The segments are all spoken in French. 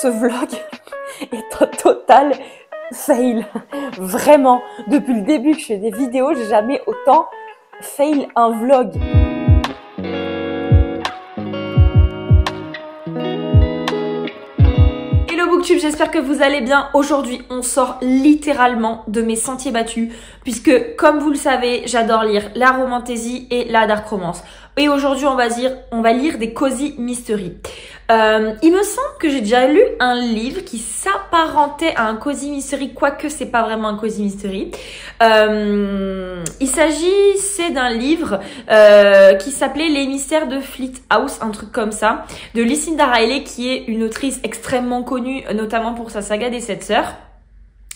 ce vlog est un total fail. Vraiment, depuis le début que je fais des vidéos, j'ai jamais autant fail un vlog. Hello Booktube, j'espère que vous allez bien. Aujourd'hui, on sort littéralement de mes sentiers battus puisque, comme vous le savez, j'adore lire la romantasy et la dark romance. Et aujourd'hui, on va lire des cozy mystery. Il me semble que j'ai déjà lu un livre qui s'apparentait à un cozy mystery, quoique c'est pas vraiment un cozy mystery. Il s'agissait d'un livre qui s'appelait Les mystères de Fleet House, un truc comme ça, de Lucinda Riley, qui est une autrice extrêmement connue, notamment pour sa saga des 7 sœurs.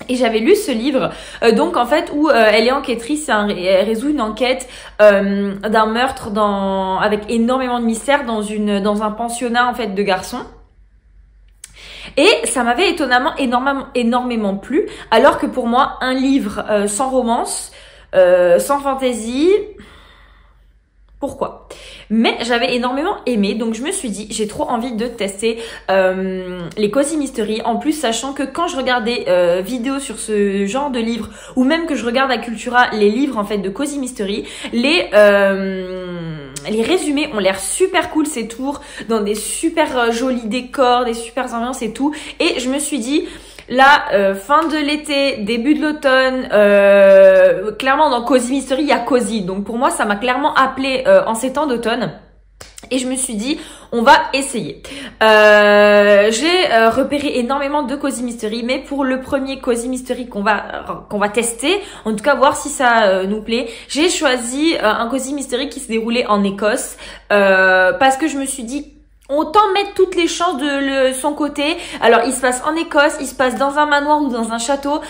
Et j'avais lu ce livre, donc en fait où elle est enquêtrice, elle résout une enquête d'un meurtre avec énormément de mystères dans un pensionnat en fait de garçons. Et ça m'avait énormément plu, alors que pour moi un livre sans romance, sans fantasy, pourquoi? Mais j'avais énormément aimé, donc je me suis dit, j'ai trop envie de tester les cozy mystery. En plus, sachant que quand je regarde des vidéos sur ce genre de livres, ou même que je regarde à Cultura les livres en fait de cozy mystery, les résumés ont l'air super cool, ces tours dans des super jolis décors, des super ambiances et tout. Et je me suis dit, là, fin de l'été, début de l'automne, clairement dans Cozy Mystery, il y a Cozy. Donc pour moi, ça m'a clairement appelé en ces temps d'automne. Et je me suis dit, on va essayer. J'ai repéré énormément de Cozy Mystery, mais pour le premier Cozy Mystery qu'on va tester, en tout cas voir si ça nous plaît, j'ai choisi un Cozy Mystery qui se déroulait en Écosse, parce que je me suis dit, autant mettre toutes les chances de son côté. Alors, il se passe en Écosse, il se passe dans un manoir ou dans un château.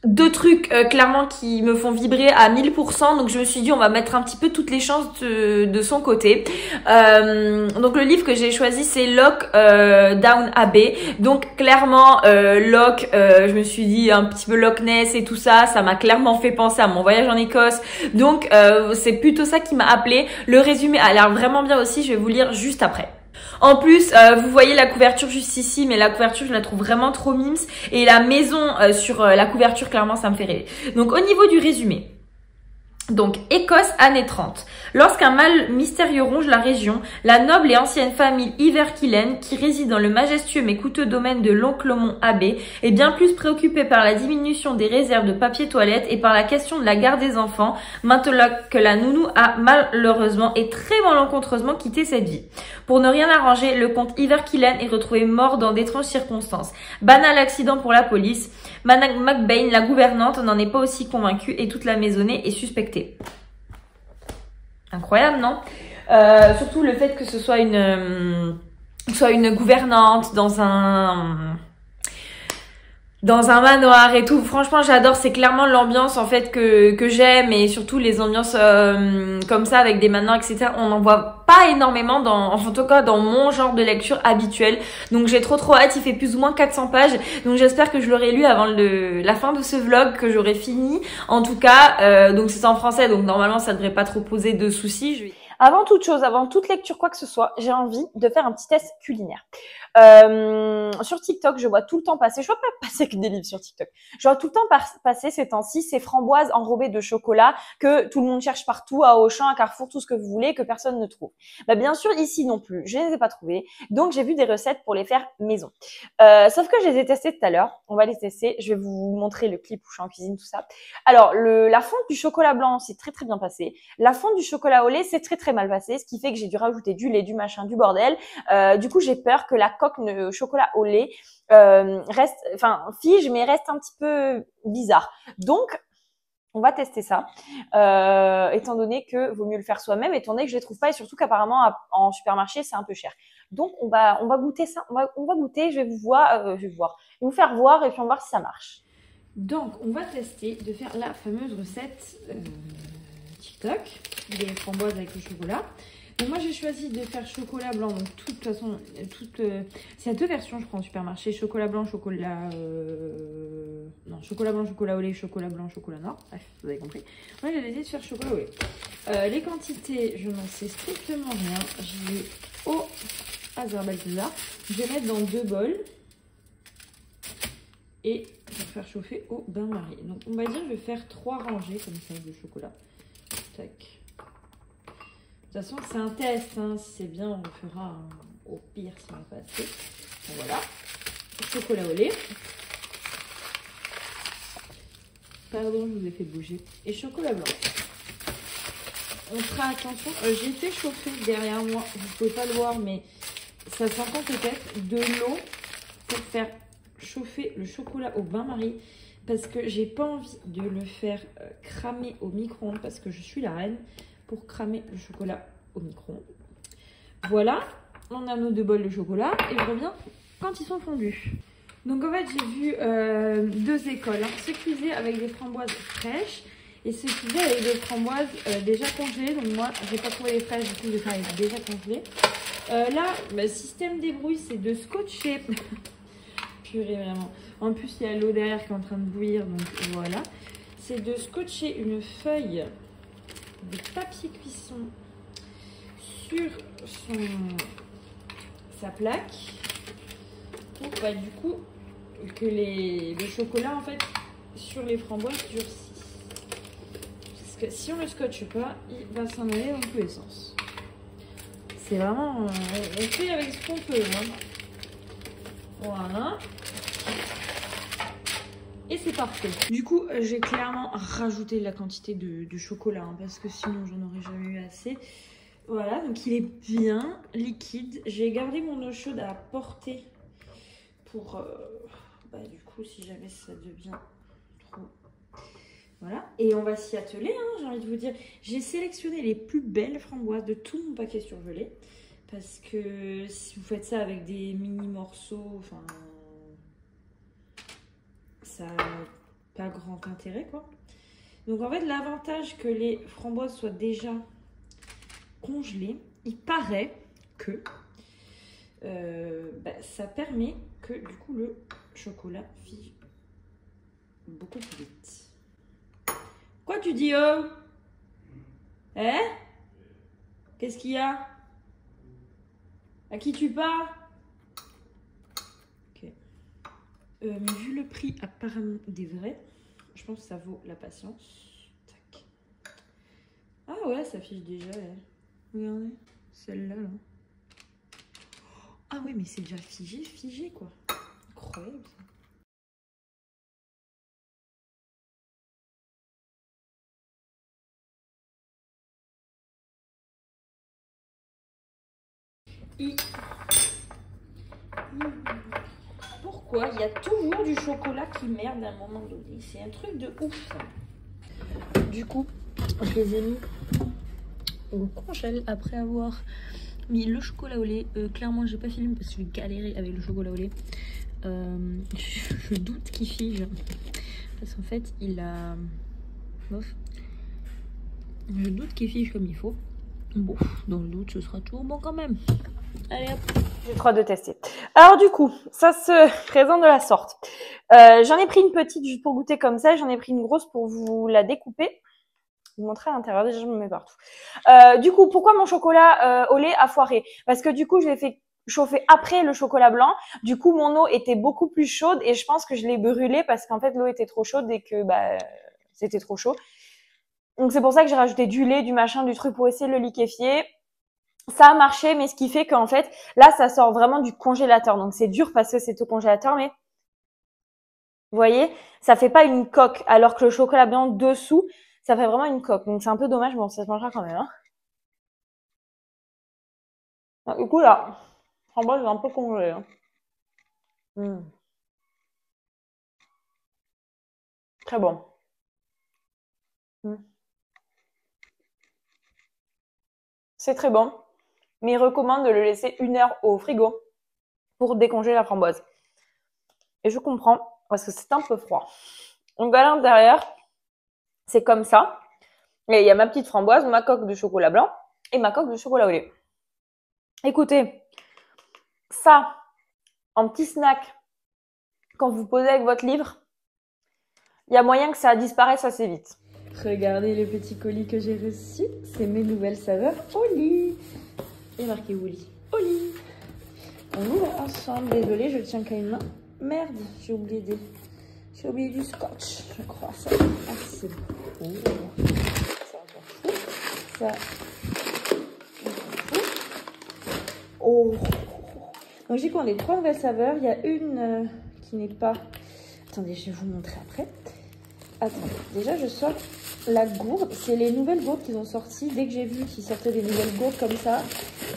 Deux trucs clairement qui me font vibrer à 1000%. Donc, je me suis dit, on va mettre un petit peu toutes les chances de son côté. Donc, le livre que j'ai choisi, c'est Loch Down Abbey. Donc, clairement, Loch, je me suis dit un petit peu Loch Ness et tout ça. Ça m'a clairement fait penser à mon voyage en Écosse. Donc, c'est plutôt ça qui m'a appelé. Le résumé a l'air vraiment bien aussi. Je vais vous lire juste après. En plus, vous voyez la couverture juste ici, mais la couverture, je la trouve vraiment trop mimes. Et la maison sur la couverture, clairement, ça me fait rêver. Donc, au niveau du résumé. Donc, Écosse, années 30. Lorsqu'un mal mystérieux ronge la région, la noble et ancienne famille Iverkillen, qui réside dans le majestueux mais coûteux domaine de Lonclomont Abbey, est bien plus préoccupée par la diminution des réserves de papier toilette et par la question de la garde des enfants, maintenant que la nounou a malheureusement et très malencontreusement quitté cette vie. Pour ne rien arranger, le comte Iverkillen est retrouvé mort dans d'étranges circonstances. Banal accident pour la police. Madame McBain, la gouvernante, n'en est pas aussi convaincue et toute la maisonnée est suspectée. Incroyable, non? Surtout le fait que ce soit une gouvernante dans un manoir et tout. Franchement, j'adore. C'est clairement l'ambiance en fait que j'aime, et surtout les ambiances comme ça avec des manoirs, etc. On n'en voit pas énormément en tout cas dans mon genre de lecture habituel. Donc j'ai trop hâte. Il fait plus ou moins 400 pages. Donc j'espère que je l'aurai lu avant la fin de ce vlog, que j'aurai fini. En tout cas, donc c'est en français, donc normalement ça devrait pas trop poser de soucis. Avant toute chose, avant toute lecture, quoi que ce soit, j'ai envie de faire un petit test culinaire. Sur TikTok, je vois tout le temps passer, je vois pas passer que des livres sur TikTok, je vois tout le temps passer ces temps-ci ces framboises enrobées de chocolat que tout le monde cherche partout, à Auchan, à Carrefour, tout ce que vous voulez, que personne ne trouve. Bah, bien sûr, ici non plus, je les ai pas trouvées, donc j'ai vu des recettes pour les faire maison. Sauf que je les ai testées tout à l'heure, on va les tester, je vais vous montrer le clip où je suis en cuisine, tout ça. Alors, la fonte du chocolat blanc, c'est très bien passé. La fonte du chocolat au lait, c'est très mal passé, ce qui fait que j'ai dû rajouter du lait, du machin, du bordel. Du coup, j'ai peur que la coque de chocolat au lait fige, mais reste un petit peu bizarre. Donc, on va tester ça, étant donné que vaut mieux le faire soi-même, étant donné que je les trouve pas, et surtout qu'apparemment en supermarché c'est un peu cher. Donc on va goûter ça, on va goûter. Je vais vous faire voir et puis on va voir si ça marche. Donc on va tester de faire la fameuse recette TikTok des framboises avec le chocolat. Donc moi j'ai choisi de faire chocolat blanc, donc de toute façon, c'est à deux versions je crois en supermarché, chocolat blanc, chocolat blanc, chocolat au lait, chocolat blanc, chocolat noir, bref, vous avez compris. Moi j'ai décidé de faire chocolat au lait. Les quantités, je n'en sais strictement rien, j'y vais au Azerbaïdjan. Je vais mettre dans 2 bols. Et je vais faire chauffer au bain-marie. Donc on va dire que je vais faire 3 rangées comme ça de chocolat. Tac. De toute façon c'est un test, hein. Si c'est bien on le fera, hein. Au pire si on n'a pas assez. Donc, voilà. Chocolat au lait. Pardon, je vous ai fait bouger. Et chocolat blanc. On fera attention. J'ai fait chauffer derrière moi, vous ne pouvez pas le voir, mais ça s'entend peut-être, de l'eau pour faire chauffer le chocolat au bain-marie. Parce que j'ai pas envie de le faire cramer au micro-ondes, parce que je suis la reine pour cramer le chocolat au micro-ondes. Voilà, on a nos 2 bols de chocolat et je reviens quand ils sont fondus. Donc en fait j'ai vu 2 écoles, hein. Ceux qui faisaient avec des framboises fraîches et ceux qui faisaient avec des framboises déjà congelées. Donc moi j'ai pas trouvé les fraîches, du coup je vais faire avec déjà congelées. Là, le système débrouille c'est de scotcher. Purée vraiment. En plus il y a l'eau derrière qui est en train de bouillir, donc voilà. C'est de scotcher une feuille de papier cuisson sur sa plaque pour bah, du coup que le chocolat en fait sur les framboises durcisse. Parce que si on le scotche pas, il va s'en aller dans tous les sens. C'est vraiment... on fait avec ce qu'on peut. Hein. Voilà. Et c'est parfait. Du coup, j'ai clairement rajouté la quantité de chocolat, hein, parce que sinon j'en aurais jamais eu assez. Voilà, donc il est bien liquide. J'ai gardé mon eau chaude à portée pour, bah, du coup, si jamais ça devient trop... Voilà, et on va s'y atteler, hein, j'ai envie de vous dire. J'ai sélectionné les plus belles framboises de tout mon paquet surgelé. Parce que si vous faites ça avec des mini morceaux, enfin... ça n'a pas grand intérêt, quoi. Donc en fait, l'avantage que les framboises soient déjà congelées, il paraît que bah, ça permet que du coup le chocolat fige beaucoup plus vite. Quoi tu dis, oh? Hein? Qu'est-ce qu'il y a? À qui tu parles? Ok. Mais vu le prix apparemment des vrais, je pense que ça vaut la patience. Tac. Ah ouais, ça fiche déjà. Regardez, celle-là. Là. Ah ouais, mais c'est déjà figé quoi. Incroyable ça. Pourquoi il y a toujours du chocolat qui merde à un moment donné? C'est un truc de ouf ça. Du coup, je les ai mis au congèle après avoir mis le chocolat au lait. Clairement, j'ai pas filmé parce que j'ai galéré avec le chocolat au lait. Je doute qu'il fige parce qu'en fait, il a... Bof. Je doute qu'il fige comme il faut. Bon, dans le doute, ce sera toujours bon quand même. Allez hop, j'ai trop hâte de tester. Alors du coup, ça se présente de la sorte. J'en ai pris une petite juste pour goûter comme ça. J'en ai pris une grosse pour vous la découper. Vous montrer à l'intérieur, déjà je me mets partout. Du coup, pourquoi mon chocolat au lait a foiré? Parce que du coup, je l'ai fait chauffer après le chocolat blanc. Du coup, mon eau était beaucoup plus chaude et je pense que je l'ai brûlée parce qu'en fait, l'eau était trop chaude et que bah, c'était trop chaud. Donc c'est pour ça que j'ai rajouté du lait, du machin, du truc pour essayer de le liquéfier. Ça a marché, mais ce qui fait qu'en fait, là, ça sort vraiment du congélateur. Donc c'est dur parce que c'est au congélateur, mais vous voyez, ça fait pas une coque, alors que le chocolat blanc dessous, ça fait vraiment une coque. Donc c'est un peu dommage, bon, ça se mangera quand même. Hein. Du coup, là, framboise, c'est un peu congelé. Hein. Très bon. C'est très bon, mais il recommande de le laisser 1 heure au frigo pour décongeler la framboise. Et je comprends, parce que c'est un peu froid. Donc à l'intérieur, c'est comme ça. Et il y a ma petite framboise, ma coque de chocolat blanc et ma coque de chocolat au lait. Écoutez, ça, en petit snack, quand vous posez avec votre livre, il y a moyen que ça disparaisse assez vite. Regardez le petit colis que j'ai reçu. C'est mes nouvelles saveurs Oli. Et marqué Oli. Oli. on l'ouvre ensemble. Désolée, je tiens qu'à une main. Merde, j'ai oublié du scotch, je crois. Ça, ah, c'est bon. Ça, on s'en fout. Ça, on s'en fout. Oh. Donc j'ai commandé 3 nouvelles saveurs. Il y a une qui n'est pas... Attendez, je vais vous montrer après. Attendez, déjà je sors la gourde. C'est les nouvelles gourdes qu'ils ont sorties. Dès que j'ai vu qu'ils sortaient des nouvelles gourdes comme ça,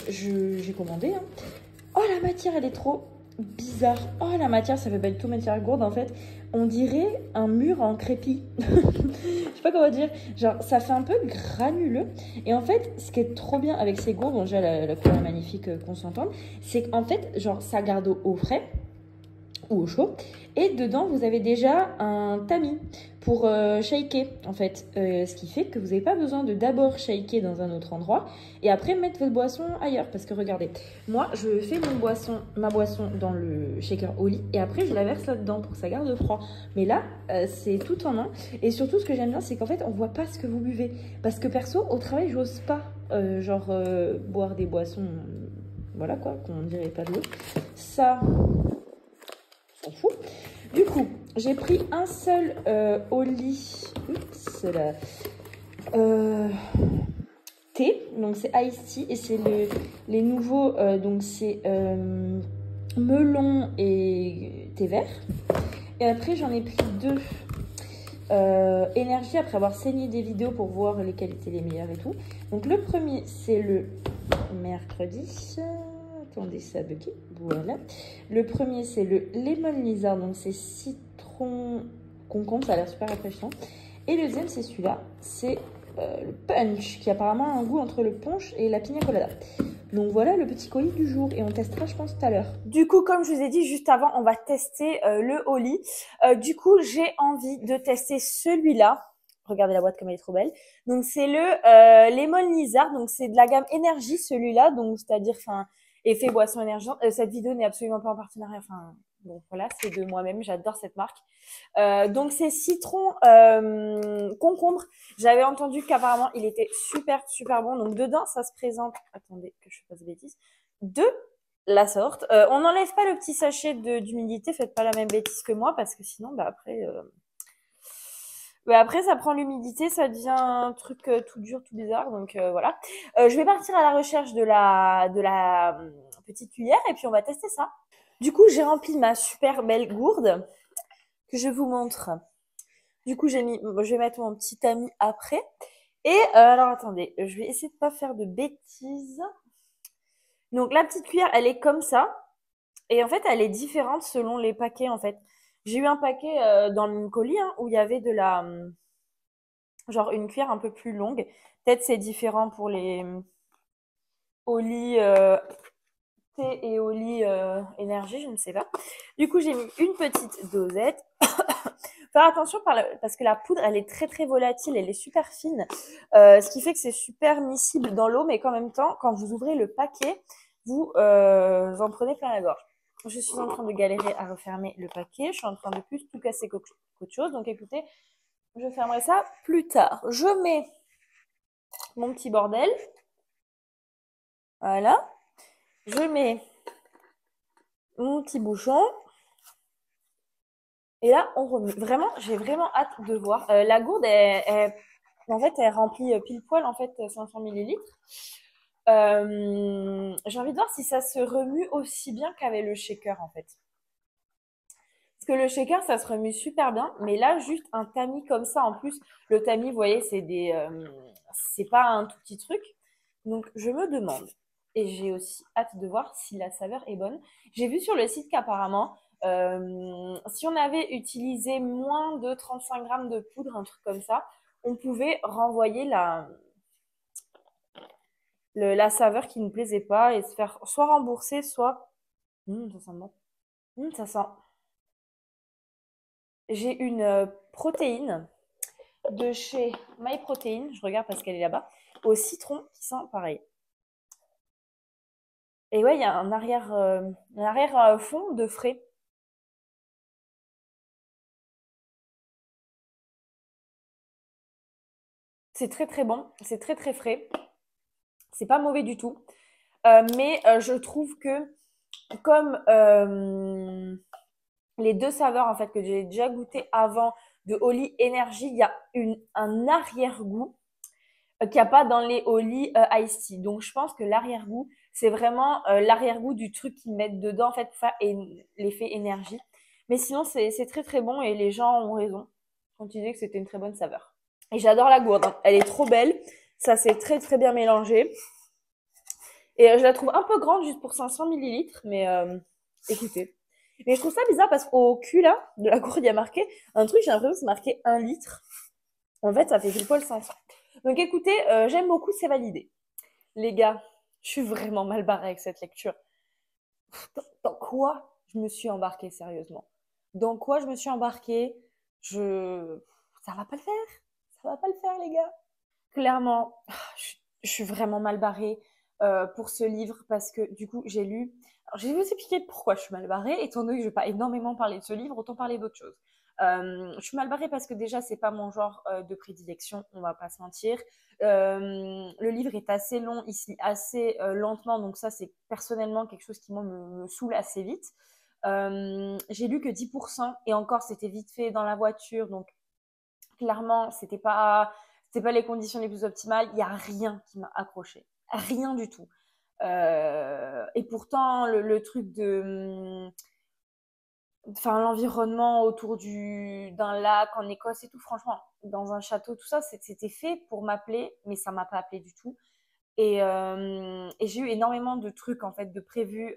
j'ai commandé. Hein. Oh, la matière, elle est trop bizarre. Oh, la matière, ça fait pas du tout matière gourde en fait. On dirait un mur en crépi. Je sais pas comment dire. Genre, ça fait un peu granuleux. Et en fait, ce qui est trop bien avec ces gourdes, bon, déjà la couleur est magnifique, qu'on s'entende, c'est qu'en fait, genre, ça garde au frais ou au chaud. Et dedans, vous avez déjà un tamis pour shaker, en fait. Ce qui fait que vous n'avez pas besoin de d'abord shaker dans un autre endroit et après mettre votre boisson ailleurs. Parce que regardez, moi, je fais ma boisson dans le shaker au lit et après, je la verse là-dedans pour que ça garde froid. Mais là, c'est tout en un. Et surtout, ce que j'aime bien, c'est qu'en fait, on voit pas ce que vous buvez. Parce que perso, au travail, j'ose pas, boire des boissons, voilà quoi, qu'on dirait pas de l'eau. Ça... s'en fout. Du coup, j'ai pris un seul au lit. Oups, là. Thé. Donc, c'est Iced Tea. Et c'est les nouveaux. Donc, c'est melon et thé vert. Et après, j'en ai pris 2. Énergie, après avoir saigné des vidéos pour voir lesquelles étaient les meilleures et tout. Donc, le premier, c'est le mercredi. Attendez, ça a bugué. Voilà. Le premier, c'est le Lemon Lizard. Donc, c'est citron concombre. Ça a l'air super rafraîchissant. Et le deuxième, c'est celui-là. C'est le punch, qui a apparemment un goût entre le punch et la pina colada. Donc, voilà le petit colis du jour. Et on testera, je pense, tout à l'heure. Du coup, comme je vous ai dit juste avant, on va tester le Oli. Du coup, j'ai envie de tester celui-là. Regardez la boîte comme elle est trop belle. Donc, c'est le Lemon Lizard. Donc, c'est de la gamme énergie, celui-là. Donc, c'est-à-dire, enfin... Effet boisson énergisante. Cette vidéo n'est absolument pas en partenariat. Enfin, bon, voilà, c'est de moi-même. J'adore cette marque. Donc, c'est citron concombre. J'avais entendu qu'apparemment, il était super, super bon. Donc, dedans, ça se présente... Attendez, que je fasse bêtise. De la sorte. On n'enlève pas le petit sachet d'humidité. Faites pas la même bêtise que moi parce que sinon, bah, après... après, ça prend l'humidité, ça devient un truc tout dur, tout bizarre. Donc voilà. Je vais partir à la recherche de la petite cuillère et puis on va tester ça. Du coup, j'ai rempli ma super belle gourde que je vous montre. Du coup, je vais mettre mon petit tamis après. Et alors, attendez, je vais essayer de pas faire de bêtises. Donc, la petite cuillère, elle est comme ça. Et en fait, elle est différente selon les paquets, en fait. J'ai eu un paquet dans le colis hein, où il y avait de la... genre une cuillère un peu plus longue. Peut-être c'est différent pour les Oli thé et Oli énergie, je ne sais pas. Du coup, j'ai mis une petite dosette. Faire attention parce que la poudre, elle est très très volatile, elle est super fine. Ce qui fait que c'est super miscible dans l'eau, mais qu'en même temps, quand vous ouvrez le paquet, vous en prenez plein la gorge. Je suis en train de galérer à refermer le paquet. Je suis en train de plus tout casser qu'autre chose. Donc écoutez, je fermerai ça plus tard. Je mets mon petit bordel. Voilà. Je mets mon petit bouchon. Et là, on remue. Vraiment, j'ai vraiment hâte de voir. La gourde, en fait, elle remplit pile poil en fait 500 millilitres. J'ai envie de voir si ça se remue aussi bien qu'avec le shaker en fait. Parce que le shaker, ça se remue super bien. Mais là, juste un tamis comme ça, en plus, le tamis, vous voyez, c'est pas un tout petit truc. Donc, je me demande. Et j'ai aussi hâte de voir si la saveur est bonne. J'ai vu sur le site qu'apparemment, si on avait utilisé moins de 35 grammes de poudre, un truc comme ça, on pouvait renvoyer la saveur qui ne nous plaisait pas et se faire soit rembourser, soit... ça sent bon. Ça sent... J'ai une protéine de chez MyProtein, je regarde parce qu'elle est là-bas, au citron qui sent pareil. Et ouais, il y a un arrière-fond de frais. C'est très très bon, c'est très très frais. C'est pas mauvais du tout. Mais je trouve que comme les deux saveurs en fait que j'ai déjà goûté avant de Oli Energy, il y a un arrière-goût qu'il n'y a pas dans les Oli Ice Tea. Donc je pense que l'arrière-goût, c'est vraiment l'arrière-goût du truc qu'ils mettent dedans en fait pour faire l'effet énergie. Mais sinon, c'est très très bon et les gens ont raison quand ils disent que c'était une très bonne saveur. Et j'adore la gourde, hein. Elle est trop belle. Ça s'est très très bien mélangé. Et je la trouve un peu grande juste pour 500 millilitres, mais écoutez. Mais je trouve ça bizarre parce qu'au cul là, de la gourde, il y a marqué un truc, j'ai l'impression que c'est marqué 1 litre. En fait, ça fait pile poil 500. Donc écoutez, j'aime beaucoup, c'est validé. Les gars, je suis vraiment mal barrée avec cette lecture. Dans quoi je me suis embarquée, sérieusement? Dans quoi je me suis embarquée? Ça va pas le faire. Ça va pas le faire, les gars. Clairement, je suis vraiment mal barrée pour ce livre parce que du coup, j'ai lu. Alors, je vais vous expliquer pourquoi je suis mal barrée. Étant donné que je vais pas énormément parler de ce livre, autant parler d'autre chose. Je suis mal barrée parce que déjà, c'est pas mon genre de prédilection, on va pas se mentir. Le livre est assez long, il se lit assez lentement, donc ça, c'est personnellement quelque chose qui, moi, me saoule assez vite. J'ai lu que 10%, et encore, c'était vite fait dans la voiture, donc clairement, c'était pas les conditions les plus optimales. Il y a rien qui m'a accroché, rien du tout. Et pourtant, le truc de enfin l'environnement autour d'un lac en Écosse et tout, franchement, dans un château, tout ça, c'était fait pour m'appeler, mais ça m'a pas appelé du tout. Et j'ai eu énormément de trucs en fait de prévus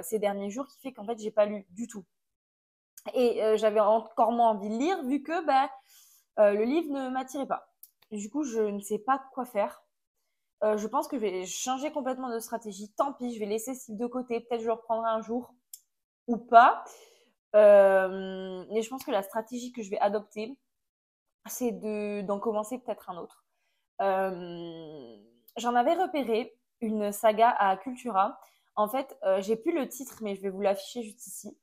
ces derniers jours qui fait qu'en fait j'ai pas lu du tout. Et j'avais encore moins envie de lire vu que le livre ne m'attirait pas. Du coup, je ne sais pas quoi faire. Je pense que je vais changer complètement de stratégie. Tant pis, je vais laisser ce livre de côté. Peut-être je le reprendrai un jour ou pas. Mais je pense que la stratégie que je vais adopter, c'est d'en commencer peut-être un autre. J'en avais repéré une saga à Cultura. En fait, j'ai plus le titre, mais je vais vous l'afficher juste ici.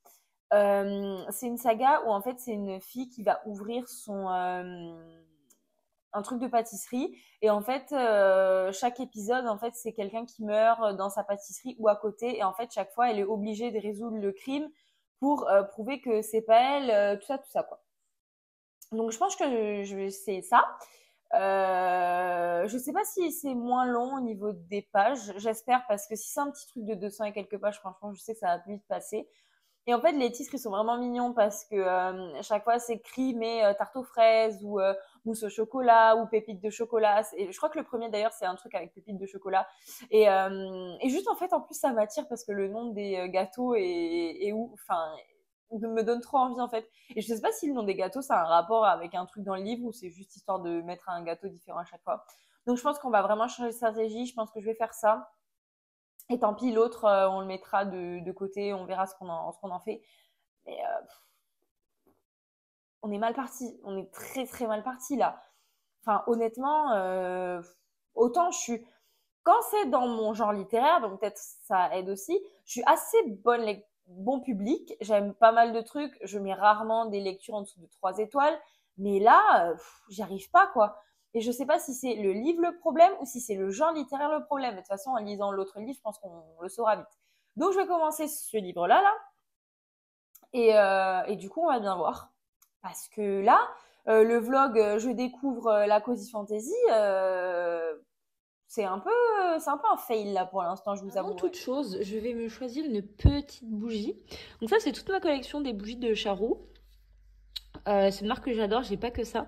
C'est une saga où en fait c'est une fille qui va ouvrir un truc de pâtisserie et en fait chaque épisode en fait c'est quelqu'un qui meurt dans sa pâtisserie ou à côté et en fait chaque fois elle est obligée de résoudre le crime pour prouver que c'est pas elle, tout ça quoi. Donc je pense que je vais essayer ça. Je sais pas si c'est moins long au niveau des pages, j'espère parce que si c'est un petit truc de 200 et quelques pages, franchement je sais que ça va plus vite passer. Et en fait, les titres, ils sont vraiment mignons parce que chaque fois, c'est écrit, mais tarte aux fraises ou mousse au chocolat ou pépites de chocolat. Et je crois que le premier, d'ailleurs, c'est un truc avec pépites de chocolat. Et juste, en fait, en plus, ça m'attire parce que le nom des gâteaux enfin, me donne trop envie, en fait. Et je sais pas si le nom des gâteaux, ça a un rapport avec un truc dans le livre ou c'est juste histoire de mettre un gâteau différent à chaque fois. Donc, je pense qu'on va vraiment changer de stratégie. Je pense que je vais faire ça. Et tant pis, l'autre, on le mettra de côté, on verra ce qu'on en fait. Mais on est mal parti, on est très très mal parti là. Enfin, honnêtement, autant je suis. Quand c'est dans mon genre littéraire, donc peut-être ça aide aussi, je suis assez bon public, j'aime pas mal de trucs, je mets rarement des lectures en dessous de 3 étoiles, mais là, j'y arrive pas quoi. Et je sais pas si c'est le livre le problème ou si c'est le genre littéraire le problème. De toute façon, en lisant l'autre livre, je pense qu'on le saura vite. Donc je vais commencer ce livre-là, là. Et du coup, on va bien voir. Parce que là, le vlog Je découvre la Cozy Fantasy, c'est un peu un fail là pour l'instant, je vous avoue. Avant toute chose, je vais me choisir une petite bougie. Donc ça, c'est toute ma collection des bougies de Charo. C'est une marque que j'adore, j'ai pas que ça.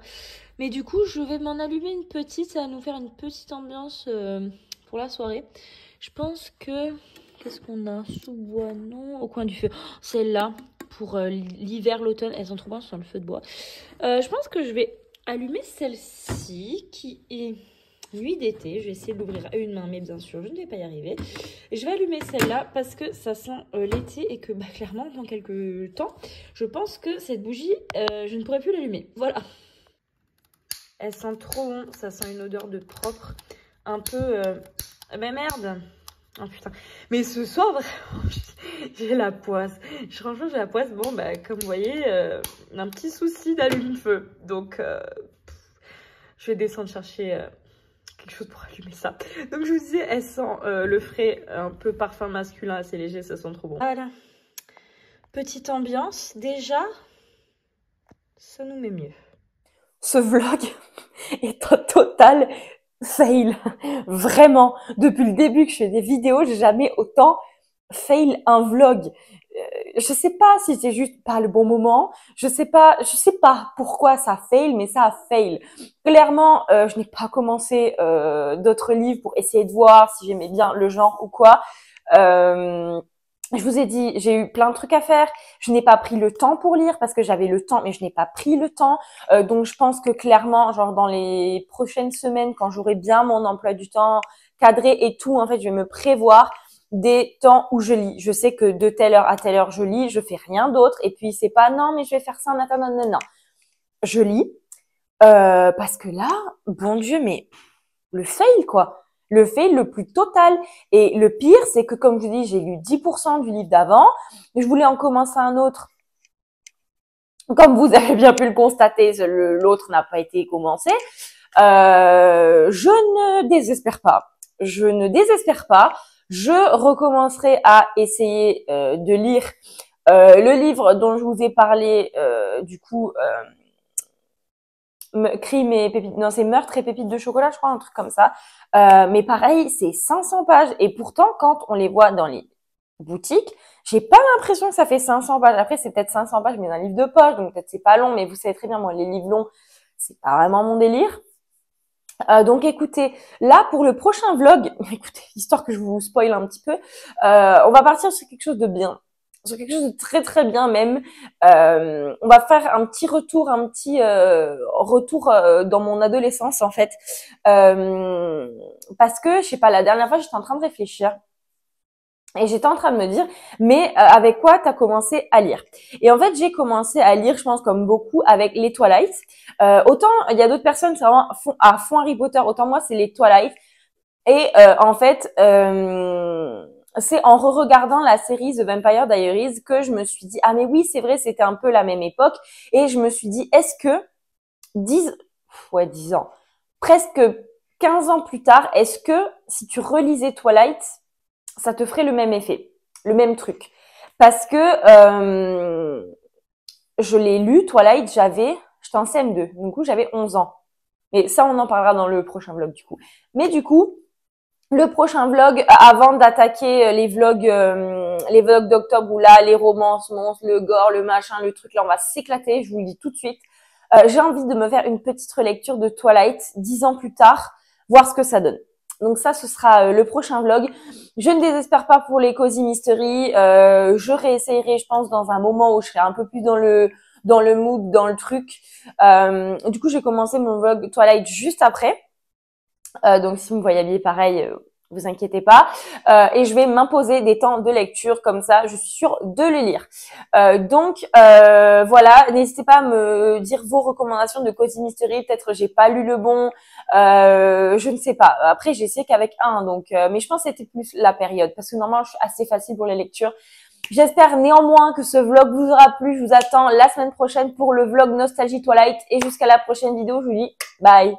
Mais du coup, je vais m'en allumer une petite, ça va nous faire une petite ambiance pour la soirée. Je pense que... Qu'est-ce qu'on a? Sous-bois, non. Au coin du feu. Celle-là, pour l'hiver, l'automne, elles sont trop bonnes sur le feu de bois. Je pense que je vais allumer celle-ci, qui est nuit d'été. Je vais essayer de l'ouvrir à une main, mais bien sûr, je ne vais pas y arriver. Et je vais allumer celle-là parce que ça sent l'été et que clairement, dans quelques temps, je pense que cette bougie, je ne pourrai plus l'allumer. Voilà. Elle sent trop bon, ça sent une odeur de propre, un peu... Mais merde. Oh putain. Mais ce soir, vraiment, j'ai la poisse. Franchement, j'ai la poisse. Bon, bah, comme vous voyez, un petit souci d'allume-feu. Donc, je vais descendre chercher quelque chose pour allumer ça. Donc je vous disais, elle sent le frais, un peu parfum masculin assez léger, ça sent trop bon. Voilà. Petite ambiance, déjà, ça nous met mieux. Ce vlog est un total fail. Vraiment. Depuis le début que je fais des vidéos, j'ai jamais autant fail un vlog. Je sais pas si c'est juste pas le bon moment. Je sais pas pourquoi ça fail, mais ça a fail. Clairement, je n'ai pas commencé d'autres livres pour essayer de voir si j'aimais bien le genre ou quoi. Je vous ai dit, j'ai eu plein de trucs à faire. Je n'ai pas pris le temps pour lire parce que j'avais le temps, mais je n'ai pas pris le temps. Donc, je pense que clairement, genre dans les prochaines semaines, quand j'aurai bien mon emploi du temps cadré et tout, en fait, je vais me prévoir des temps où je lis. Je sais que de telle heure à telle heure, je lis, je fais rien d'autre. Et puis, c'est pas non, mais je vais faire ça en attendant. Non, non. Je lis parce que là, bon Dieu, mais le fail, quoi. Le fail le plus total. Et le pire, c'est que, comme je vous dis, j'ai lu 10% du livre d'avant. Je voulais en commencer un autre. Comme vous avez bien pu le constater, l'autre n'a pas été commencé. Je ne désespère pas. Je ne désespère pas. Je recommencerai à essayer de lire le livre dont je vous ai parlé, du coup, Crime et pépites, non, c'est Meurtre et pépites de chocolat, je crois, un truc comme ça. Mais pareil, c'est 500 pages. Et pourtant, quand on les voit dans les boutiques, j'ai pas l'impression que ça fait 500 pages. Après, c'est peut-être 500 pages, mais dans un livre de poche, donc peut-être c'est pas long, mais vous savez très bien, moi, les livres longs, c'est pas vraiment mon délire. Donc écoutez, là pour le prochain vlog, écoutez, histoire que je vous spoil un petit peu, on va partir sur quelque chose de bien, sur quelque chose de très très bien même. On va faire un petit retour, retour dans mon adolescence en fait, parce que je sais pas, la dernière fois j'étais en train de réfléchir. Et j'étais en train de me dire, mais avec quoi t'as commencé à lire? Et en fait, j'ai commencé à lire, je pense comme beaucoup, avec les Twilight. Autant il y a d'autres personnes, c'est vraiment à fond Harry Potter, autant moi c'est les Twilight. Et en fait, c'est en re-regardant la série The Vampire Diaries que je me suis dit, ah mais oui, c'est vrai, c'était un peu la même époque. Et je me suis dit, est-ce que 10 ans, presque 15 ans plus tard, est-ce que si tu relisais Twilight, ça te ferait le même effet, le même truc? Parce que je l'ai lu, Twilight, j'étais en CM2, du coup j'avais 11 ans. Mais ça, on en parlera dans le prochain vlog du coup. Mais du coup, le prochain vlog, avant d'attaquer les vlogs d'octobre où là, les romances, monstres, le gore, le machin, le truc, là, on va s'éclater, je vous le dis tout de suite. J'ai envie de me faire une petite relecture de Twilight 10 ans plus tard, voir ce que ça donne. Donc ça, ce sera le prochain vlog. Je ne désespère pas pour les Cozy Mystery. Je réessayerai, je pense, dans un moment où je serai un peu plus dans le mood, dans le truc. Du coup, j'ai commencé mon vlog Twilight juste après. Donc si vous me voyez habillée pareil, vous inquiétez pas. Et je vais m'imposer des temps de lecture comme ça, je suis sûre de le lire. Donc voilà, n'hésitez pas à me dire vos recommandations de Cozy Mystery. Peut-être j'ai pas lu le bon, je ne sais pas. Après j'ai essayé qu'avec un, donc mais je pense que c'était plus la période parce que normalement je suis assez facile pour les lectures. J'espère néanmoins que ce vlog vous aura plu. Je vous attends la semaine prochaine pour le vlog Nostalgie Twilight et jusqu'à la prochaine vidéo. Je vous dis bye.